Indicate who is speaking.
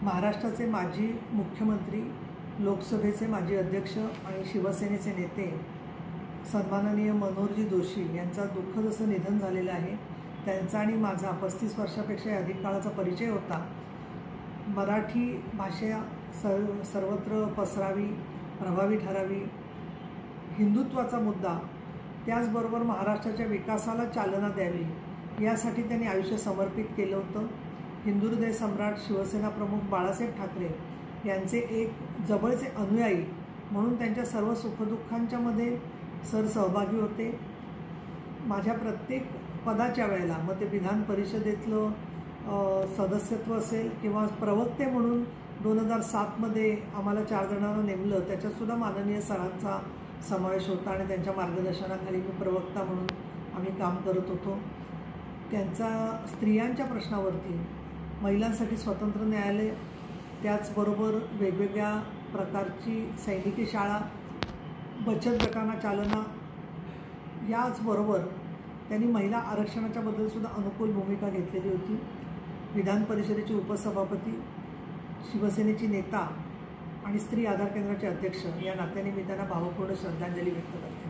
Speaker 1: महाराष्ट्राचे माजी मुख्यमंत्री, लोकसभेचे माजी अध्यक्ष आणि शिवसेनेचे नेते सन्माननीय मनोहरजी जोशी यांचा दुःखद असं निधन झालेलं आहे। त्यांचा आणि माझा 35 वर्षापेक्षा अधिक काळाचा परिचय होता। मराठी भाषा सर्वत्र पसरावी, प्रभावी ठरावी, हिंदुत्वाचा मुद्दा, त्याचबरोबर महाराष्ट्राच्या विकासाला चालना द्यावी यासाठी त्यांनी आयुष्य समर्पित केलं होतं। हिंदू हृदय सम्राट शिवसेना प्रमुख बाळासाहेब ठाकरे यांचे एक जवळचे अनुयायी म्हणून त्यांच्या सर्व सुखदुःखांच्यामध्ये सर सहभागी होते। माझ्या प्रत्येक पदाच्या वेळेला, मग ते विधान परिषदेतलं सदस्यत्व असेल किंवा प्रवक्ते म्हणून 2007 मध्ये आम्हाला 4 जणांना नेमलं, त्याच्यातसुद्धा माननीय सरांचा समावेश होता आणि त्यांच्या मार्गदर्शनाखाली मी प्रवक्ता म्हणून आम्ही काम करत होतो। त्यांचा स्त्रियांच्या प्रश्नावरती, महिलांसाठी स्वतंत्र न्यायालय, त्याचबरोबर वेगवेगळ्या प्रकारची सैनिकी शाळा, बचत गटांना चालना, याचबरोबर त्यांनी महिला आरक्षणाच्या बद्दलसुद्धा अनुकूल भूमिका घेतलेली होती। विधान परिषदेचे उपसभापती, शिवसेनेची नेता आणि स्त्री आधार केंद्राचे अध्यक्ष या नात्याने मी त्यांना भावपूर्ण श्रद्धांजली व्यक्त करते।